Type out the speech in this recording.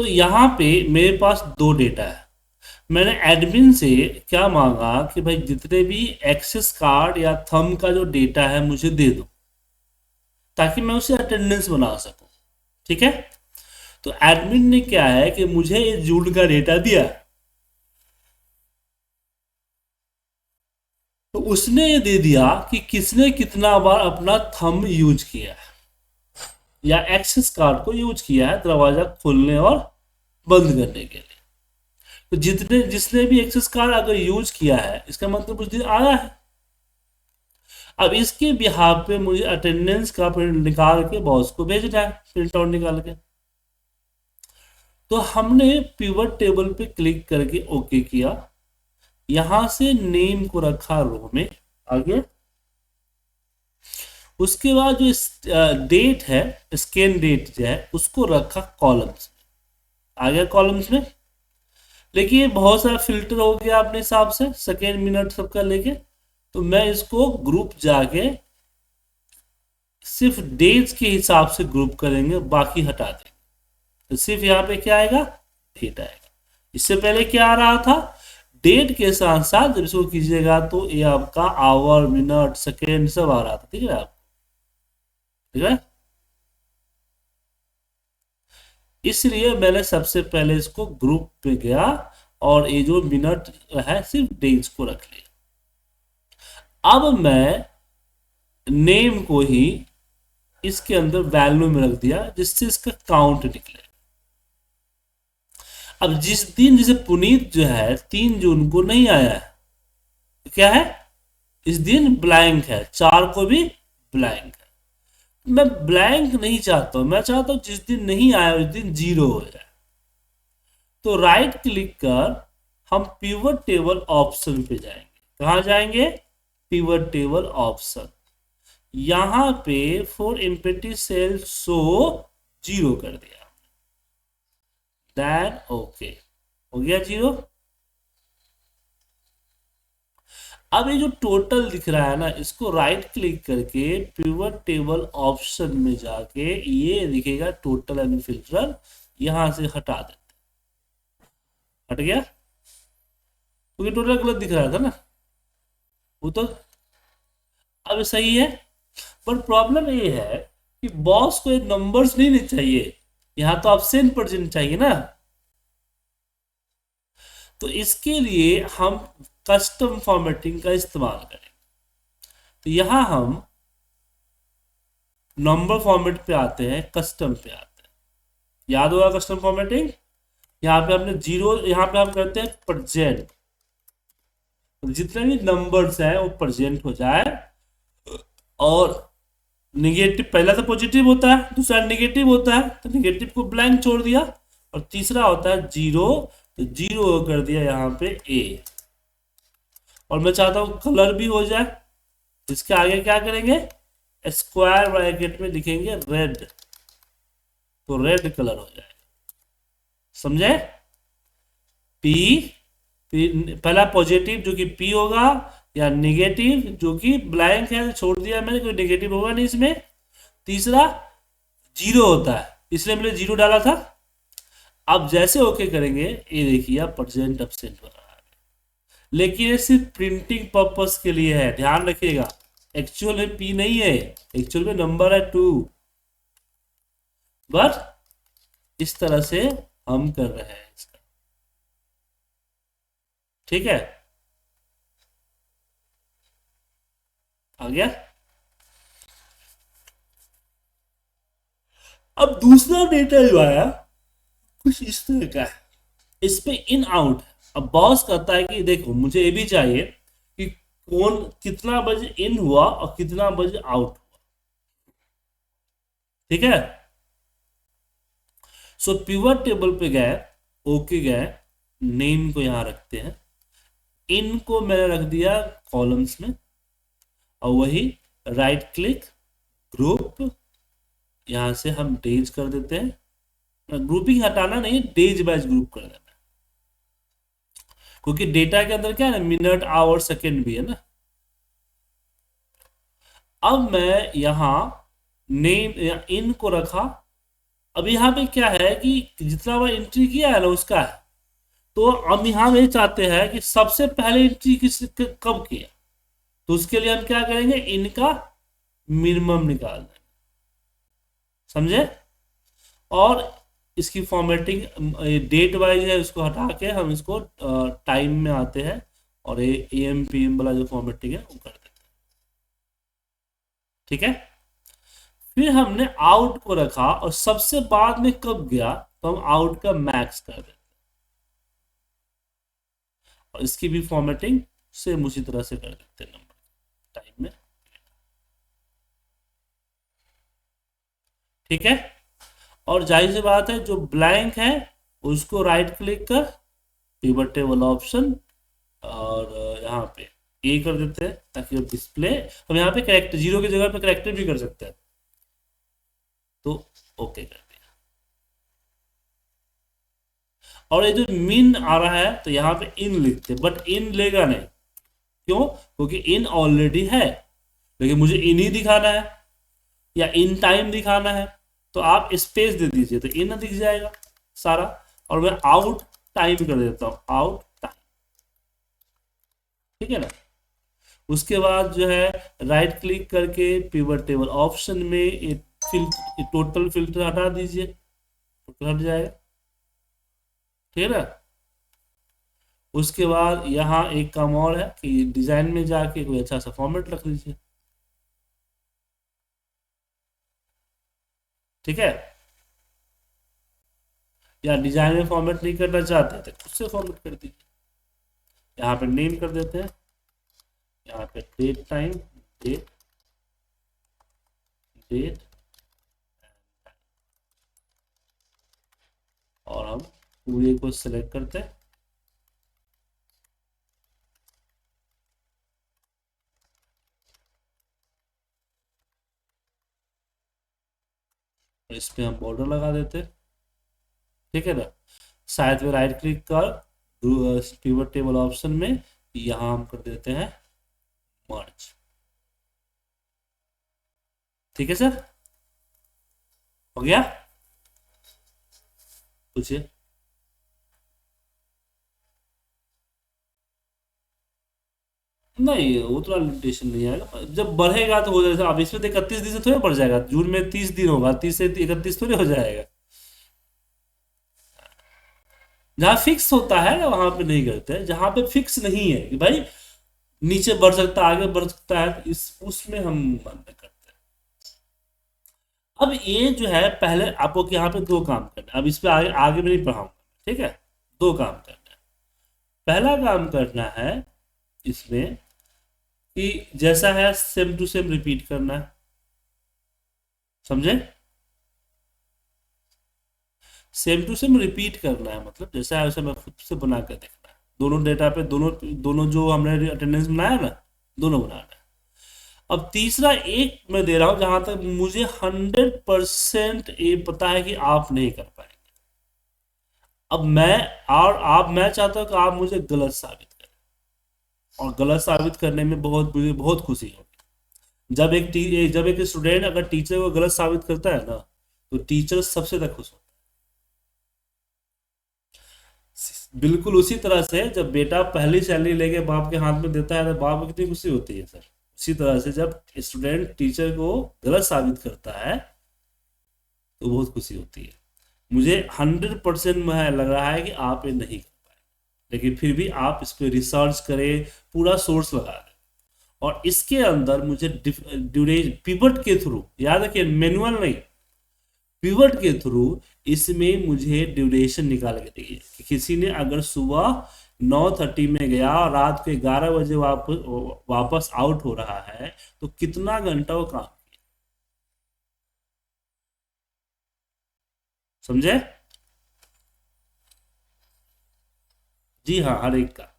तो यहाँ पे मेरे पास दो डेटा है। मैंने एडमिन से क्या मांगा कि भाई जितने भी एक्सेस कार्ड या थंब का जो डेटा है मुझे दे दो, ताकि मैं उसे अटेंडेंस बना सकूं। ठीक है। तो एडमिन ने क्या है कि मुझे ये जून का डेटा दिया, तो उसने ये दे दिया कि किसने कितना बार अपना थंब यूज किया है या एक्सेस कार्ड को यूज किया है दरवाजा खोलने और बंद करने के लिए। तो जितने जिसने भी एक्सेस कार्ड अगर यूज किया है, इसका मतलब उस दिन आया है। अब इसके बिहाफ पे मुझे अटेंडेंस का प्रिंट निकाल के बॉस को भेजना है, प्रिंट आउट निकाल के। तो हमने पिवट टेबल पे क्लिक करके ओके किया, यहां से नेम को रखा रो में आगे। उसके बाद जो डेट है, स्कैन डेट जो है, उसको रखा कॉलम्स में, आ गया कॉलम्स में। देखिए बहुत सारा फिल्टर हो गया अपने हिसाब से, सेकेंड मिनट सबका लेके। तो मैं इसको ग्रुप जाके सिर्फ डेज के हिसाब से ग्रुप करेंगे, बाकी हटा देंगे। तो सिर्फ यहाँ पे क्या आएगा, डेट आएगा। इससे पहले क्या आ रहा था, डेट के साथ साथ जब इसको कीजिएगा तो ये आपका आवर, मिनट, सेकेंड सब आ रहा था। ठीक है आप, ठीक है। इसलिए मैंने सबसे पहले इसको ग्रुप पे गया और ये जो मिनट है सिर्फ डेज को रख लिया। अब मैं नेम को ही इसके अंदर वैल्यू में रख दिया, जिससे इसका काउंट निकले। अब जिस दिन जैसे पुनीत जो है 3 जून को नहीं आया है, तो क्या है, इस दिन ब्लैंक है, 4 को भी ब्लैंक है। मैं ब्लैंक नहीं चाहता हूं, मैं चाहता हूं जिस दिन नहीं आया उस दिन 0 हो जाए। तो राइट क्लिक कर हम पिवट टेबल ऑप्शन पे जाएंगे। कहां जाएंगे, पिवट टेबल ऑप्शन। यहां पे फॉर एम्प्टी सेल शो 0 कर दिया, देन ओके हो गया 0। अब ये जो टोटल दिख रहा है ना, इसको राइट क्लिक करके पिवट टेबल ऑप्शन में जाके ये दिखेगा टोटल एंड फिल्टर, यहां से हटा देते, हट गया। क्योंकि टोटल गलत दिख रहा था ना वो, तो अब सही है। पर प्रॉब्लम ये है कि बॉस को एक नंबर्स नहीं चाहिए, यहां तो एब्सेंट प्रेजेंट चाहिए ना। तो इसके लिए हम कस्टम फॉर्मेटिंग का इस्तेमाल करें। तो यहां हम नंबर फॉर्मेट पे आते हैं, कस्टम पे आते हैं, याद होगा कस्टम फॉर्मेटिंग। यहाँ पे हमने 0, यहाँ पे हम करते हैं प्रेजेंट, जितने भी नंबर्स हैं वो प्रेजेंट हो जाए। और निगेटिव, पहला तो पॉजिटिव होता है, दूसरा निगेटिव होता है, तो निगेटिव को ब्लैंक छोड़ दिया। और तीसरा होता है 0, तो 0 कर दिया यहाँ पे ए। और मैं चाहता हूं कलर भी हो जाए, इसके आगे क्या करेंगे, स्क्वायर ब्रैकेट में लिखेंगे रेड, तो रेड कलर हो जाएगा। समझे, पी, पहला पॉजिटिव जो कि पी होगा, या निगेटिव जो कि ब्लैंक है, छोड़ दिया मैंने, कोई निगेटिव होगा नहीं इसमें। तीसरा 0 होता है, इसलिए मैंने 0 डाला था। अब जैसे ओके करेंगे, ये देखिए आप प्रेजेंट एब्सेंट हो रहा है, लेकिन ये सिर्फ प्रिंटिंग पर्पस के लिए है, ध्यान रखिएगा। एक्चुअल में पी नहीं है, एक्चुअल में नंबर है 2, बट इस तरह से हम कर रहे हैं इसका। ठीक है, आ गया। अब दूसरा डेटा जो आया कुछ इस तरह का है, इस पे इन आउट। अब बॉस कहता है कि देखो मुझे ये भी चाहिए कि कौन कितना बजे इन हुआ और कितना बजे आउट हुआ। ठीक है, सो पिवट टेबल पे गए, ओके गए, नेम को यहां रखते हैं, इन को मैंने रख दिया कॉलम्स में, और वही राइट क्लिक ग्रुप, यहां से हम डेज कर देते हैं। ग्रुपिंग हटाना नहीं, डेज वाइज ग्रुप कर देना, क्योंकि डेटा के अंदर क्या है ना, मिनट, आवर, सेकेंड भी है ना। अब मैं यहां नेम या इन को रखा, अब यहाँ पे क्या है कि जितना बार एंट्री किया है ना उसका है, तो हम यहाँ ये चाहते हैं कि सबसे पहले एंट्री कब किया, तो उसके लिए हम क्या करेंगे, इनका मिनिमम निकाल देंगे, समझे। और इसकी फॉर्मेटिंग डेट वाइज है, उसको हटा के हम इसको टाइम में आते हैं और ये एम पी एम वाला जो फॉर्मेटिंग है वो कर देते हैं, ठीक है। फिर हमने आउट को रखा और सबसे बाद में कब गया तो हम आउट का मैक्स कर देते हैं, और इसकी भी फॉर्मेटिंग सेम उसी तरह से कर देते हैं नंबर टाइम में, ठीक है। और जाहिर सी बात है जो ब्लैंक है उसको राइट क्लिक कर पिवट टेबल ऑप्शन और यहाँ पे ए कर देते हैं ताकि वो डिस्प्ले, हम यहाँ पे करेक्ट जीरो की जगह पे करेक्टर भी कर सकते हैं, तो ओके कर दिया। और ये जो मीन आ रहा है तो यहाँ पे इन लिखते हैं, बट इन लेगा नहीं, क्यों, क्योंकि इन ऑलरेडी है, लेकिन मुझे इन ही दिखाना है या इन टाइम दिखाना है, तो आप स्पेस दे दीजिए तो इन दिख जाएगा सारा। और मैं आउट टाइम कर देता हूं, आउट टाइम, ठीक है ना। उसके बाद जो है राइट क्लिक करके पिवट टेबल ऑप्शन में टोटल फिल्टर हटा दीजिए, टोटल हट जाएगा, ठीक है ना। उसके बाद यहाँ एक काम और है कि डिजाइन में जाके कोई अच्छा सा फॉर्मेट रख लीजिए, ठीक है। या डिजाइन में फॉर्मेट नहीं करना चाहते तो खुद से फॉर्मेट कर दीजिए, यहाँ पे नेम कर देते हैं, यहाँ पे डेट टाइम, डेट डेट, और हम पूरे को सिलेक्ट करते हैं, और इस पे हम बॉर्डर लगा देते हैं, ठीक है ना। शायद में राइट क्लिक कर पिवट टेबल ऑप्शन में यहाँ हम कर देते हैं मर्ज, ठीक है सर, हो गया, पूछिए। नहीं उतना लिमिटेशन नहीं आएगा, जब बढ़ेगा तो हो जाएगा, अब इसमें तो 31 दिन से थोड़ा बढ़ जाएगा, जून में 30 दिन होगा, 30 से 31 थोड़े हो जाएगा, जहाँ फिक्स होता है वहां पे नहीं करते हैं, जहां पे फिक्स नहीं है कि भाई नीचे बढ़ सकता है आगे बढ़ सकता है, तो इस उसमें हम बंद करते हैं। अब ये जो है पहले आपको यहाँ पे दो काम करना है, अब इस पे आगे आगे भी नहीं पढ़ाऊंगा, ठीक है। दो काम करना है, पहला काम करना है इसमें कि जैसा है सेम टू सेम रिपीट करना है, समझे। सेम टू सेम रिपीट करना है, मतलब जैसा है वैसा मैं खुद से बना कर देखना है, दोनों डेटा पे दोनों दोनों जो हमने अटेंडेंस बनाया ना दोनों बनाना है। अब तीसरा एक मैं दे रहा हूं जहां तक मुझे 100% ये पता है कि आप नहीं कर पाएंगे, अब मैं चाहता हूं कि आप मुझे गलत साबित करें, और गलत साबित करने में मुझे बहुत खुशी होगी। जब एक स्टूडेंट अगर टीचर को गलत साबित करता है ना तो टीचर सबसे ज्यादा खुश होता है। बिल्कुल उसी तरह से जब बेटा पहली सैलरी लेके बाप के हाथ में देता है तो बाप को कितनी खुशी होती है सर, उसी तरह से जब स्टूडेंट टीचर को गलत साबित करता है तो बहुत खुशी होती है। मुझे 100% में लग रहा है कि आप ये नहीं कर पाए, लेकिन फिर भी आप इस पर रिसर्च करें, पूरा सोर्स लगा दें, और इसके अंदर मुझे पिवट के थ्रू, याद रखिए मैनुअल नहीं, पिवट के थ्रू इसमें मुझे ड्यूरेशन निकाल के देगी कि किसी ने अगर सुबह 9:30 में गया और रात के 11 बजे वापस आउट हो रहा है तो कितना घंटा वो काम किया, समझे। जी हाँ, हर एक का।